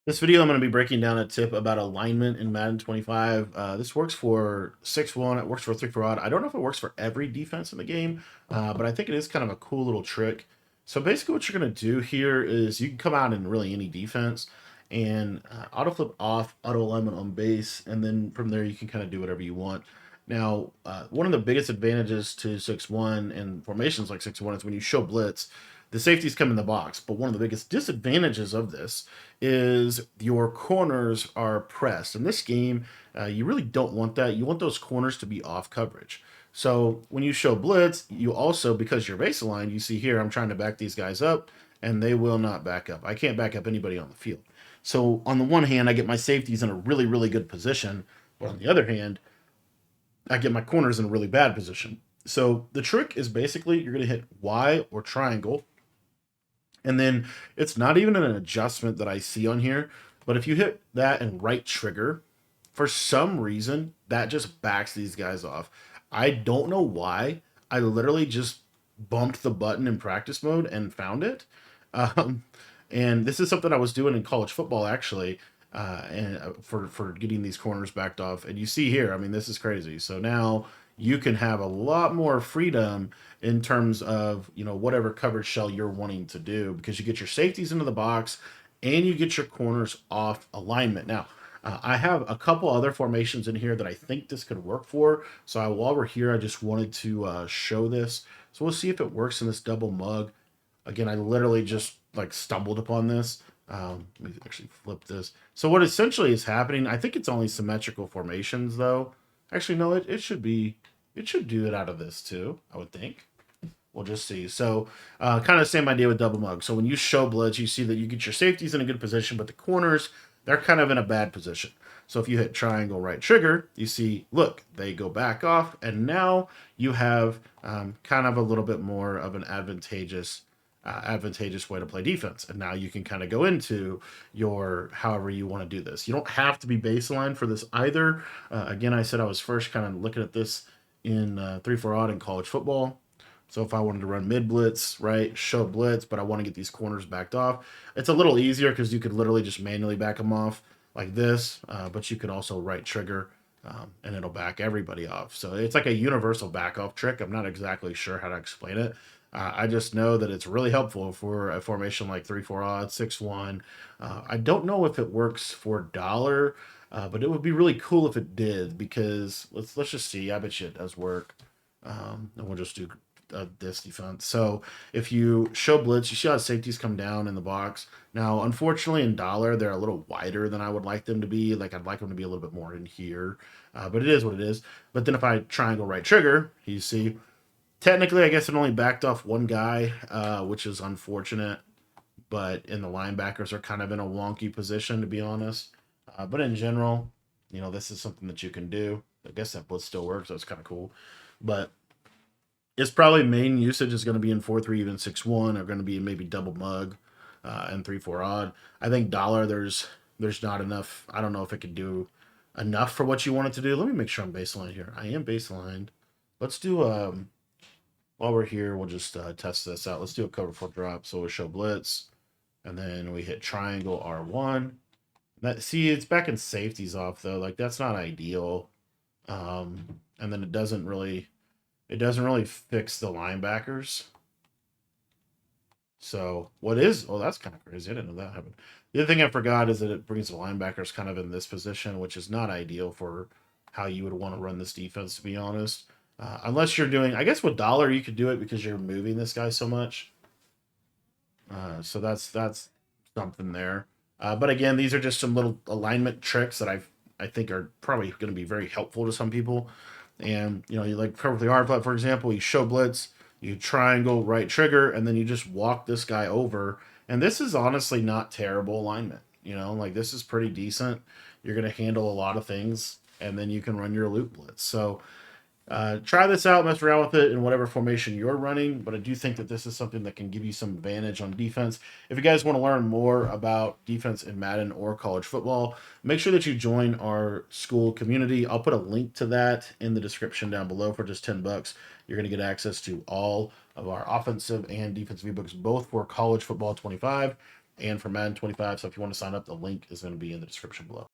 This video, I'm going to be breaking down a tip about alignment in Madden 25. This works for 6-1. It works for 3-4 odd. I don't know if it works for every defense in the game, but I think it is kind of a cool little trick. So basically what you're going to do here is you can come out in really any defense and auto flip off, auto alignment on base, and then from there you can kind of do whatever you want. Now, one of the biggest advantages to 6-1 and formations like 6-1 is when you show blitz, the safeties come in the box. But one of the biggest disadvantages of this is your corners are pressed. In this game, you really don't want that. You want those corners to be off coverage. So when you show blitz, you also, because you're base aligned, you see here, I'm trying to back these guys up, and they will not back up. I can't back up anybody on the field. So on the one hand, I get my safeties in a really, really good position. But on the other hand, I get my corners in a really bad position. So the trick is basically you're going to hit Y or triangle. And then it's not even an adjustment that I see on here, but if you hit that and right trigger, for some reason, that just backs these guys off. I don't know why. I literally just bumped the button in practice mode and found it. Um, and this is something I was doing in college football, actually, and for getting these corners backed off. And you see here, I mean, this is crazy. So now you can have a lot more freedom in terms of whatever coverage shell you're wanting to do because you get your safeties into the box and you get your corners off alignment. Now, I have a couple other formations in here that I think this could work for. So while we're here, I just wanted to show this. So we'll see if it works in this double mug. Again, I literally just like stumbled upon this. Let me actually flip this. So what essentially is happening, I think it's only symmetrical formations though. Actually, no, it should do it out of this too, I would think. We'll just see. So kind of same idea with double mug. So when you show blitz, you see that you get your safeties in a good position, but the corners, they're kind of in a bad position. So if you hit triangle right trigger, you see, look, they go back off, and now you have kind of a little bit more of an advantageous way to play defense. And now you can kind of go into your however you want to do this. You don't have to be baseline for this either. Again, I said I was first kind of looking at this in 3-4 odd in college football. So if I wanted to run mid blitz, right, show blitz, but I want to get these corners backed off, it's a little easier because you could literally just manually back them off like this, but you could also right trigger and it'll back everybody off. So it's like a universal back off trick. I'm not exactly sure how to explain it. I just know that it's really helpful for a formation like 3-4 odd, 6-1. I don't know if it works for dollar, but it would be really cool if it did because let's just see. I bet you it does work. And we'll just do this defense. So if you show blitz, you see how safeties come down in the box. Now, unfortunately, in dollar, they're a little wider than I would like them to be. Like I'd like them to be a little bit more in here, but it is what it is. But then if I triangle right trigger, you see, technically, I guess it only backed off one guy, which is unfortunate. But in the linebackers are kind of in a wonky position, to be honest. But in general, this is something that you can do. I guess that blitz still works. That's kind of cool. But its probably main usage is going to be in 4-3, even 6-1, or going to be maybe double mug and 3-4 odd. I think dollar there's not enough. I don't know if it could do enough for what you want it to do. Let me make sure I'm baseline here. I am baselined. Let's do while we're here, we'll just test this out. Let's do a cover 4 drop. So we'll show blitz, and then we hit triangle R1. See, it's backing safeties off though. Like that's not ideal. And then it doesn't really fix the linebackers. So what is? Oh, that's kind of crazy. I didn't know that happened. The other thing I forgot is that it brings the linebackers kind of in this position, which is not ideal for how you would want to run this defense, to be honest. Unless you're doing, I guess with dollar you could do it because you're moving this guy so much. So that's something there. But again, these are just some little alignment tricks that I think are probably going to be very helpful to some people. And you like perfectly hard flat, for example, you show blitz, you triangle right trigger, and then you just walk this guy over. And this is honestly not terrible alignment. Like this is pretty decent. You're going to handle a lot of things, and then you can run your loop blitz. So try this out, mess around with it in whatever formation you're running, but I do think that this is something that can give you some advantage on defense. If you guys want to learn more about defense in Madden or college football, make sure that you join our school community. I'll put a link to that in the description down below for just $10. You're going to get access to all of our offensive and defensive ebooks, both for college football 25 and for Madden 25. So if you want to sign up, the link is going to be in the description below.